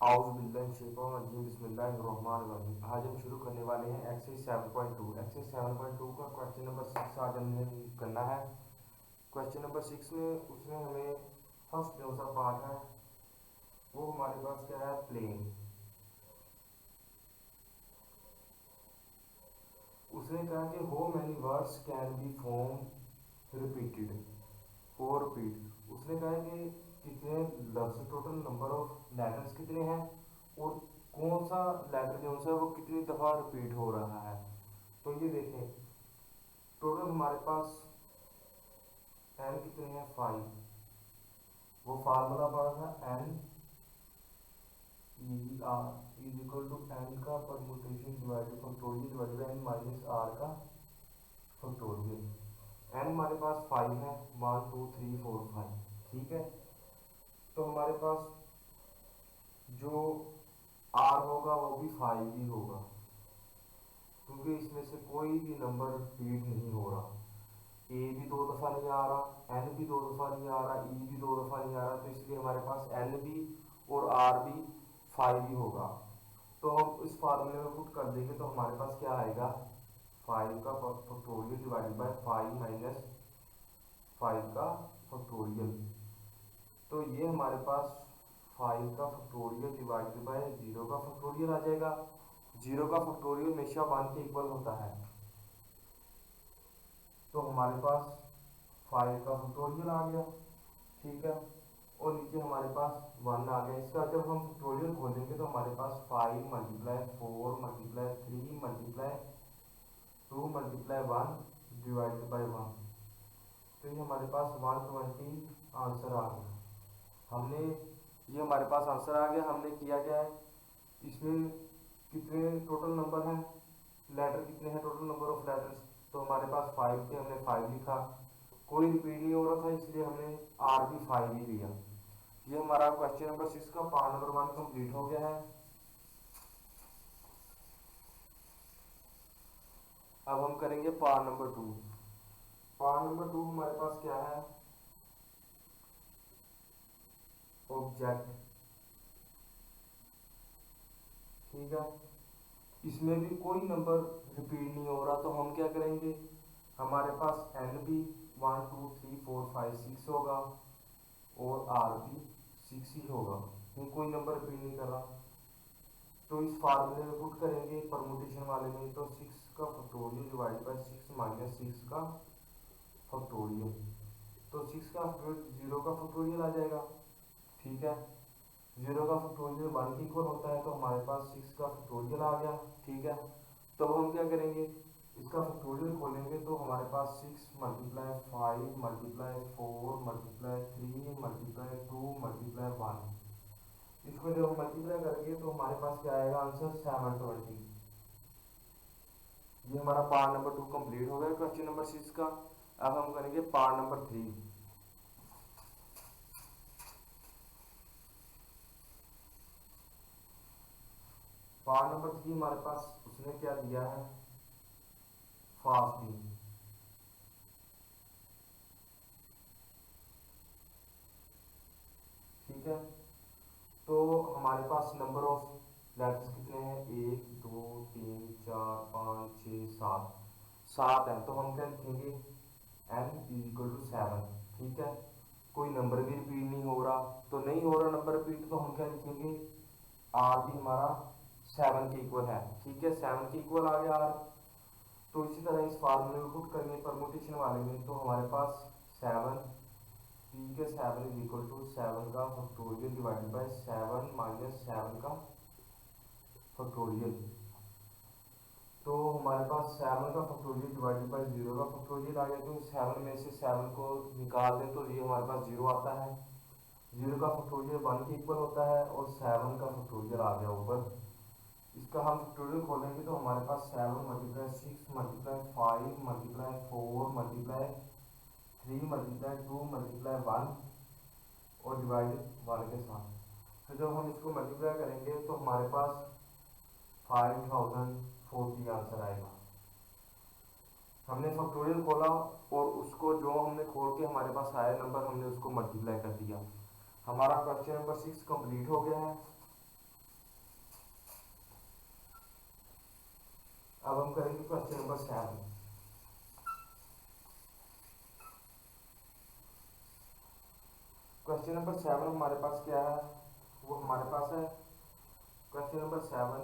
बिस्मिल्लाहिर्रहमानिर्रहीम। आज हम शुरू करने वाले हैं एक्सरसाइज 7.2। एक्सरसाइज 7.2 का क्वेश्चन नंबर 6 आज हमने करना है। क्वेश्चन नंबर 6 में उसने हमें फर्स्ट जो सा पार्ट है वो हमारे पास क्या है, प्लेन। उसने कहा कि how many words can be form repeated और रिपीट। उसने कहा कि कितने लफ्ज, टोटल नंबर ऑफ लेटर्स कितने हैं और कौन सा लेटर जो है वो कितनी दफ़ा रिपीट हो रहा है। तो ये देखें, टोटल हमारे पास एन कितने हैं, 5। वो फार्मूला पड़ा था n c r is equal to n का permutation divided factorial divided by n minus r का फैक्टोरियल। एन हमारे पास 5 है, 1 2 3 4 5। ठीक है, तो हमारे पास जो आर होगा वो भी 5 ही होगा, क्योंकि इसमें से कोई भी नंबर रिपीट नहीं हो रहा। ए भी 2 दफ़ा नहीं आ रहा, एन भी 2 दफ़ा नहीं आ रहा, ई भी 2 दफ़ा नहीं आ रहा, तो इसलिए हमारे पास एन भी और आर भी 5 ही होगा। तो हम इस फार्मूले में पुट कर देंगे तो हमारे पास क्या आएगा, 5 का फैक्टोरियल डिवाइडेड बाय 5 माइनस 5 का फैक्टोरियल। तो ये हमारे पास 5 का फैक्टोरियल डिवाइडेड बाय 0 का फैक्टोरियल आ जाएगा। 0 का फैक्टोरियल हमेशा 1 के इक्वल होता है, तो हमारे पास 5 का फैक्टोरियल आ गया। ठीक है, और नीचे हमारे पास 1 आ गया। इसका जब हम फैक्टोरियल खोलेंगे तो हमारे पास 5 multiply 4 multiply 3 multiply 2 multiply 1 divided by 1। तो ये हमारे पास 120 आंसर आ गया। हमने ये हमारे पास आंसर आ गया। हमने किया क्या है, इसमें कितने टोटल नंबर हैं, लेटर कितने हैं, टोटल नंबर ऑफ लेटर्स, तो हमारे पास 5 थे, हमने 5 लिखा। कोई रिपीट नहीं हो रहा था इसलिए हमने आर भी 5 ही लिया। ये हमारा क्वेश्चन नंबर 6 का पार्ट नंबर 1 कंप्लीट हो गया है। अब हम करेंगे पार्ट नंबर 2। पार्ट नंबर 2 हमारे पास क्या है, ऑब्जेक्ट। ठीक है, इसमें भी कोई नंबर रिपीट नहीं हो रहा, तो हम क्या करेंगे, हमारे पास एन भी 1 2 3 4 5 6 होगा और आर भी 6 ही होगा, क्योंकि कोई नंबर रिपीट नहीं कर रहा। तो इस फार्मूले में पुट करेंगे परमुटेशन वाले में, तो 6 का फैक्टोरियल डिवाइड बाय 6 माइनस 6 का फैक्टोरियल। तो 6 का 0 का फैक्टोरियल आ जाएगा। ठीक है, 0 का फैक्टोरियल 1 के इक्वल होता है, तो हमारे पास 6 का फैक्टोरियल आ गया। ठीक है, तो हम क्या करेंगे, इसका फैक्टोरियल खोलेंगे तो हमारे पास 6 multiply 5 multiply 4 multiply 3 multiply 2 multiply 1। इसको जब हम मल्टीप्लाई करेंगे तो हमारे पास क्या आएगा आंसर, 720। ये हमारा पार्ट नंबर 2 कंप्लीट हो गया क्वेश्चन नंबर 6 का। अब हम करेंगे पार्ट नंबर 3। पार्ट नंबर 3 हमारे पास उसने क्या दिया है, फास्टिंग। ठीक है, तो हमारे पास नंबर ऑफ लेटर्स कितने हैं, 1 2 3 4 5 6 7। 7 है, तो हम क्या लिखेंगे, एन इज इक्वल टू 7। ठीक है, कोई नंबर भी रिपीट नहीं हो रहा, तो नहीं हो रहा नंबर रिपीट, तो हम क्या लिखेंगे, आर भी हमारा 7 के इक्वल है। ठीक है, 7 के इक्वल आ गया आर। तो इसी तरह इस फार्मूले में पुट करेंगे परमुटेशन वाले में, तो हमारे पास 7 पी के 7 इज इक्वल टू 7 का फैक्टोरियल डिवाइडेड बाय 7 माइनस 7 का फैक्टोरियल। तो हमारे पास 7 का फैक्टोरियल डिवाइडेड बाय 0 का फैक्टोरियल आ गया। तो 7 में से 7 को निकाल दें तो ये हमारे पास 0 आता है। 0 का फैक्टोरियल 1 के इक्वल होता है और 7 का फैक्टोरियल आ गया ऊपर। इसका हम फैक्टोरियल खोलेंगे तो हमारे पास 7 multiply 6 multiply 5 multiply 4 multiply 3 multiply 2 multiply 1 और डिवाइड 1 के साथ। तो जब हम इसको मल्टीप्लाई करेंगे तो हमारे पास 5040 आंसर आएगा। हमने फैक्टोरियल खोला और उसको जो हमने खोल के हमारे पास आया नंबर, हमने उसको मल्टीप्लाई कर दिया। हमारा क्वेश्चन नंबर 6 कंप्लीट हो गया है। अब हम करेंगे क्वेश्चन नंबर 7। क्वेश्चन नंबर 7 हमारे पास क्या है, वो हमारे पास है क्वेश्चन नंबर 7।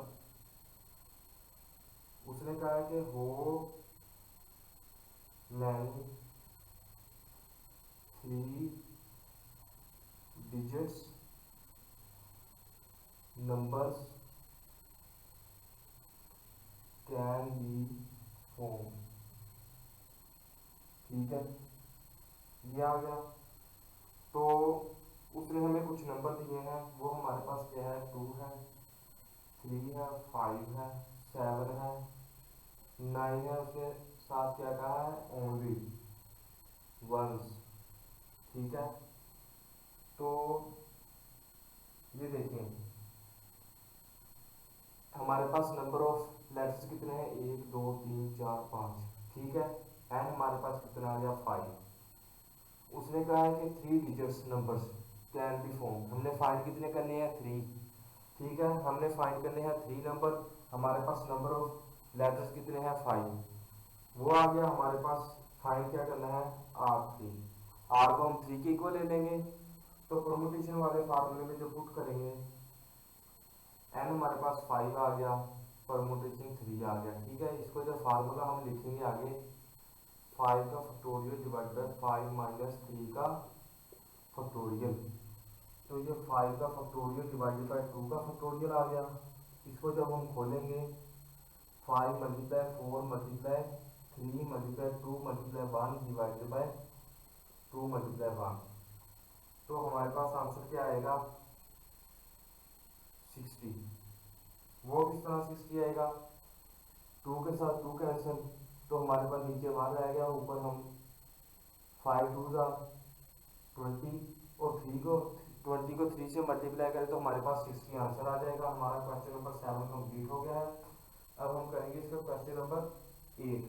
उसने कहा है कि हो many 3 digits numbers can be form. ठीक है, ये आ गया। तो उसने हमें कुछ नंबर दिए हैं, वो हमारे पास क्या है, 2 है, 3 है, 5 है, 7 है, 9 है। उसके साथ क्या कहा है, ओनली वंस। ठीक है, तो ये देखें हमारे पास नंबर ऑफ लेटर्स कितने हैं, 1 2 3 4 5। ठीक है, एंड हमारे पास कितना आ गया, 5। उसने कहा है कि 3 digits numbers can be form. हमने फाइंड कितने करने हैं, 3। ठीक है, हमने फाइंड करने हैं 3 नंबर। हमारे पास नंबर ऑफ लेटर्स कितने हैं, 5। वो आ गया हमारे पास। फाइंड क्या करना है, R3। R को हम 3 के इक्वल ले लेंगे, तो परमुटेशन वाले फार्मूले में जो पुट करेंगे, एन हमारे पास 5 आ गया, परमुटेशन 3 आ गया। ठीक है, इसको जो फार्मूला हम लिखेंगे आगे, 5 का फैक्टोरियल डिवाइड बाय 5 माइनस 3 का फैक्टोरियल। तो ये 5 का फैक्टोरियल डिवाइडेड बाय 2 का फैक्टोरियल आ गया। इसको जब हम खोलेंगे, 5 multiply 4 multiply 3 multiply 2 multiply 1 divided by 2 multiply 1। तो हमारे पास आंसर क्या आएगा, 60। वो किस तरह 60 आएगा, 2 के साथ 2 कैंसिल, तो हमारे पास नीचे 1 रह गया, ऊपर हम 5 2 जा 20 और 3 को 20 को 3 से मल्टीप्लाई करें तो हमारे पास 60 आंसर आ जाएगा। हमारा क्वेश्चन नंबर 7 कंप्लीट हो गया है। अब हम करेंगे इसका क्वेश्चन नंबर 8।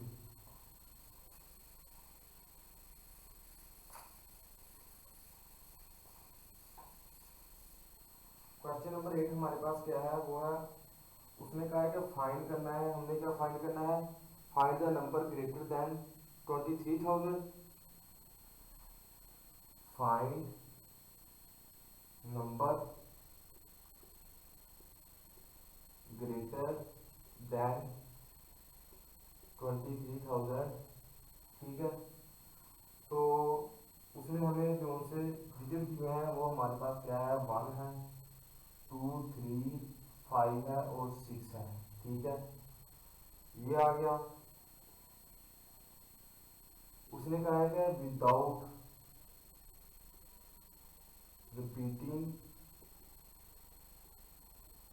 क्वेश्चन नंबर 8 हमारे पास क्या है, वो है उसने कहा है कि फाइंड करना है। हमने क्या फाइंड करना है, find the number greater than 23,000। Find number greater than 23,000। ठीक है, तो उसने हमें जो से डिजिट दिए हैं वो हमारे पास क्या है, 1 है, 2 3 5 है और 6 है। ठीक है, ये आ गया। उसने कहा है कि विदाउट रिपीटिंग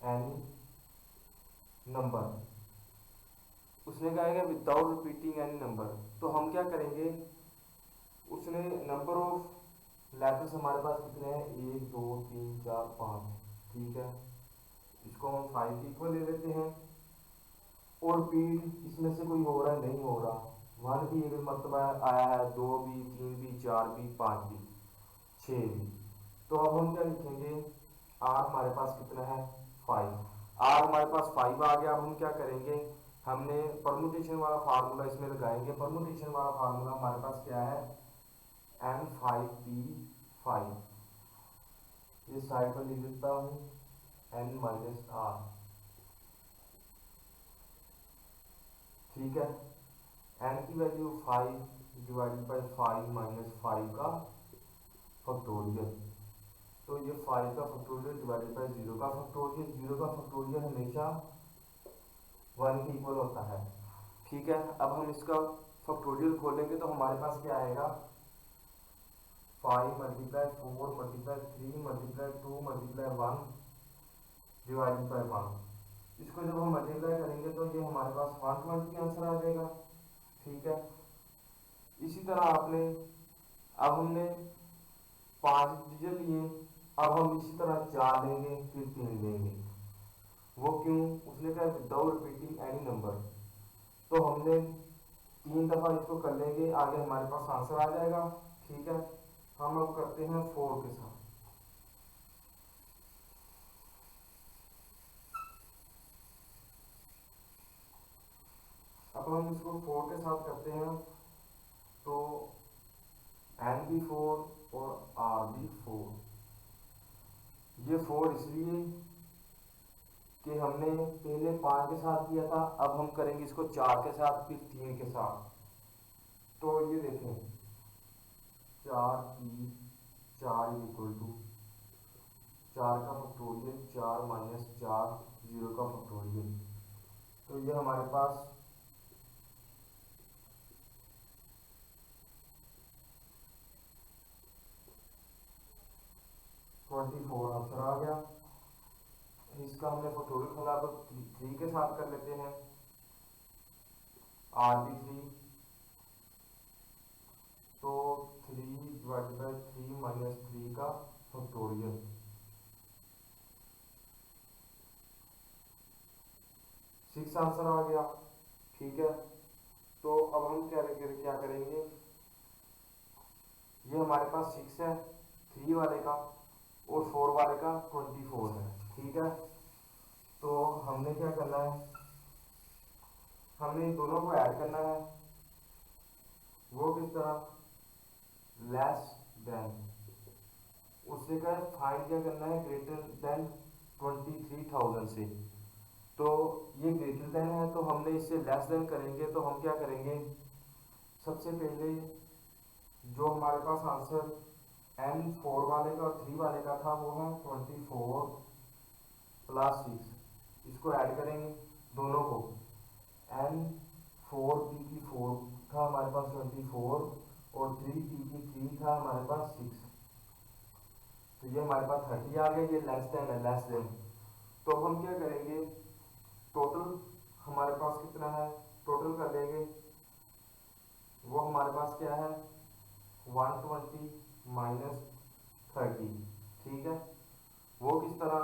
एनी नंबर। उसने कहा है कि विदाउट रिपीटिंग एनी नंबर, तो हम क्या करेंगे, उसने नंबर ऑफ लेटर्स हमारे पास कितने हैं, 1 2 3 4 5। ठीक है, इसको हम 5 के इक्वल ले लेते हैं। और रिपीट इसमें से कोई हो रहा है, नहीं हो रहा। 1 भी एक मरतबा आया है, 2 भी, 3 भी, 4 भी, 5 भी, 6 भी। तो अब हम क्या लिखेंगे, आर हमारे पास कितना है, 5। आर हमारे पास 5 आ गया। अब हम क्या करेंगे, हमने परमुटेशन वाला फार्मूला इसमें लगाएंगे। परमुटेशन वाला फार्मूला हमारे पास क्या है, N5P5। ये साइड पर लिख देता हूँ, N माइनस आर। ठीक है, एन की वैल्यू 5 डिवाइडेड बाई 5 माइनस 5 का फैक्टोरियल। तो ये 5 का फैक्टोरियल डिवाइडेड बाई 0 का फैक्टोरियल। 0 का फैक्टोरियल हमेशा 1 के इक्वल होता है। ठीक है, अब हम इसका फैक्टोरियल खोलेंगे तो हमारे पास क्या आएगा, 5 multiply 4 multiply 3 multiply 2 multiply 1 divided by 1। इसको जब हम मल्टीप्लाई करेंगे तो ये हमारे पास 120 आंसर आ जाएगा। ठीक है, इसी तरह आपने, अब हमने 5 डिजिट लिए, अब हम इसी तरह 4 लेंगे, फिर 3 लेंगे। वो क्यों, उसने कहा विदाउट रिपीटिंग एनी नंबर। तो हमने 3 दफा इसको कर लेंगे, आगे हमारे पास आंसर आ जाएगा। ठीक है, हम अब करते हैं 4 के साथ। हम इसको 4 के साथ करते हैं तो एन भी 4 और आर भी 4। ये 4 इसलिए कि हमने पहले 5 के साथ किया था, अब हम करेंगे इसको 4 के साथ, फिर 3 के साथ। तो ये देखें 4 की 4 इक्वल टू 4 का फैक्टोरियल 4 माइनस 4 0 का फैक्टोरियल। तो ये हमारे पास 24 आंसर आ गया। इसका हमने फैक्टोरियल खोला, तो 3 के साथ कर लेते हैं, आर भी 3, तो 3/3 माइनस 3 का फैक्टोरियल। सिक्स आंसर आ गया। ठीक है, तो अब हम क्या करेंगे, ये हमारे पास 6 है 3 वाले का और 4 वाले का 24 है। ठीक है, तो हमने क्या करना है, हमने इन दोनों को ऐड करना है। वो किस तरह, लेस देन, उससे क्या फाइंड क्या करना है, ग्रेटर देन 23,000 से। तो ये ग्रेटर देन है तो हमने इससे लेस देन करेंगे, तो हम क्या करेंगे, सबसे पहले जो हमारे पास आंसर n 4 वाले का और 3 वाले का था वो है 24 प्लस 6, इसको ऐड करेंगे दोनों को। n 4 p की 4 था हमारे पास 24 और 3 p की 3 था हमारे पास 6, तो ये हमारे पास 30 आ गया। ये लेस देन है, लेस देन। तो हम क्या करेंगे, टोटल हमारे पास कितना है, टोटल कर लेंगे। वो हमारे पास क्या है 120 माइनस 30। ठीक है, वो किस तरह,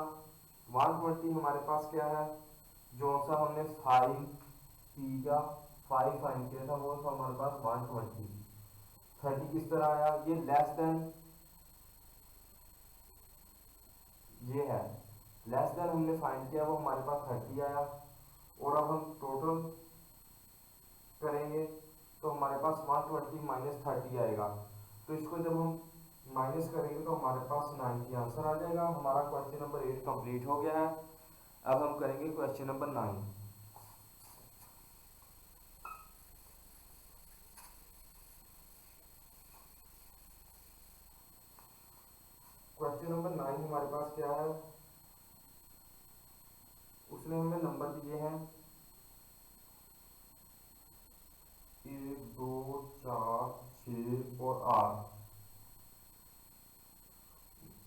120 हमारे पास क्या है, जो सा हमने 5 पी का 5 फाइंड किया था वो था हमारे पास 120। 30 किस तरह आया, ये लेस देन, ये है लेस देन हमने फाइंड किया, वो हमारे पास 30 आया। और अब हम टोटल करेंगे तो हमारे पास 120 माइनस 30 आएगा। तो इसको जब हम माइनस करेंगे तो हमारे पास 90 आंसर आ जाएगा। हमारा क्वेश्चन नंबर 8 कंप्लीट हो गया है। अब हम करेंगे क्वेश्चन नंबर 9। क्वेश्चन नंबर 9 हमारे पास क्या है, उसने हमें नंबर दिए हैं 1 2 4 6 और 8।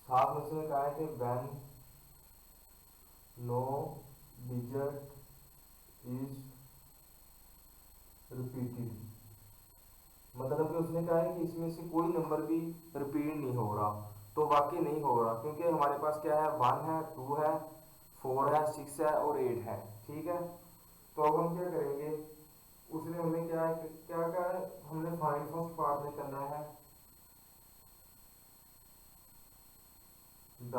साथ में से कहा है कि when no digit is repeated, मतलब कि उसने कहा है कि इसमें से कोई नंबर भी रिपीट नहीं हो रहा। तो वाकई नहीं हो रहा, क्योंकि हमारे पास क्या है 1 है 2 है 4 है 6 है और 8 है। ठीक है, तो अब हम क्या करेंगे, उसने हमें क्या है, क्या क्या है, हमने फाइंड फर्स्ट पार्ट में करना है the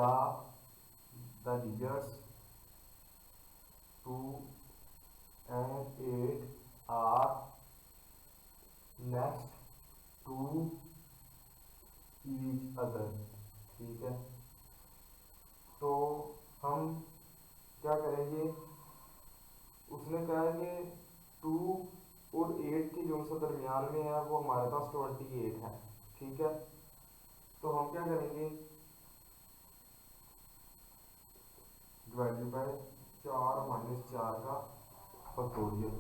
digits 2 and 8 are next to each other। ठीक है, तो हम क्या करेंगे, उसने कहा है कि 2 और 8 के जो सा दरमियान में है वो हमारे पास 28 है। ठीक है, तो हम क्या करेंगे, डिवाइडेड बाय 4 माइनस 4 का फैक्टोरियल।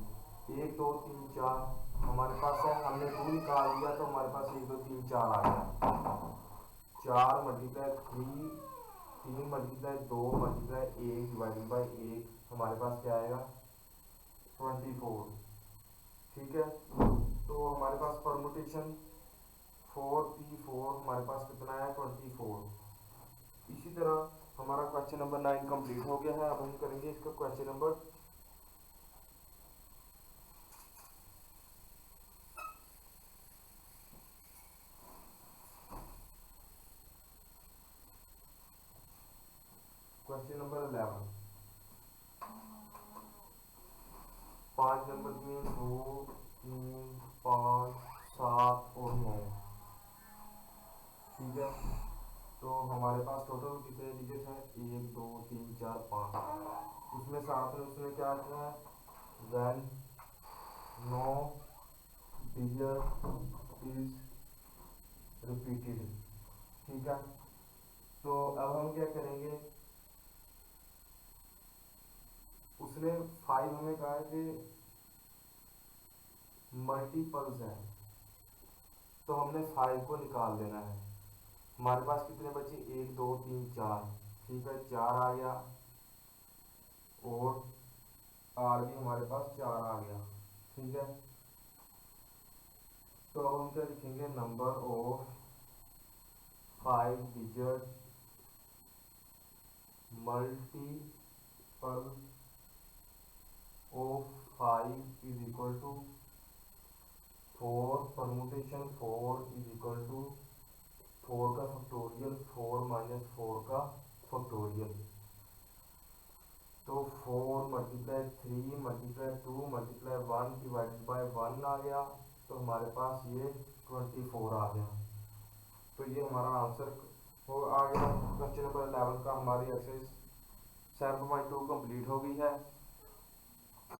1 2 3 4 हमारे पास है, हमने 2 निकाल दिया तो हमारे पास 1 2 3 4 आ गया। 4 multiply 3, 3 multiply 2 multiply 1 divided by 1 हमारे पास क्या आएगा 24। ठीक है, तो हमारे पास परमुटेशन 4p4 हमारे पास कितना है 24। इसी तरह हमारा क्वेश्चन नंबर 9 कंप्लीट हो गया है। अब हम करेंगे इसका question number question number 11। 5 number में 2 3 5 7 और 9, ठीक है। तो हमारे पास टोटल कितने डिजिट हैं, 1 2 3 4 5। उसमें साथ में उसने क्या किया है, वैन 9 डिजिट इज रिपीटेड, ठीक है। तो अब हम क्या करेंगे, उसने 5 हमें कहा है कि मल्टीपल्स है, तो हमने 5 को निकाल देना है। हमारे पास कितने बचे, 1 2 3 4, ठीक है, 4 आ गया और आर भी हमारे पास 4 आ गया, ठीक है। तो अब हम क्या लिखेंगे, number of 5 digit multiple of 5 is equal to 4, permutation 4 is equal to 4 का फैक्टोरियल 4 माइनस 4 का फैक्टोरियल। तो 4 multiply 3 multiply 2 multiply 1 divided by 1 आ गया, तो हमारे पास ये 24 आ गया। तो ये हमारा आंसर हो आ गया। क्वेश्चन नंबर 11 का हमारी एक्सरसाइज 7.2 कंप्लीट हो गई है।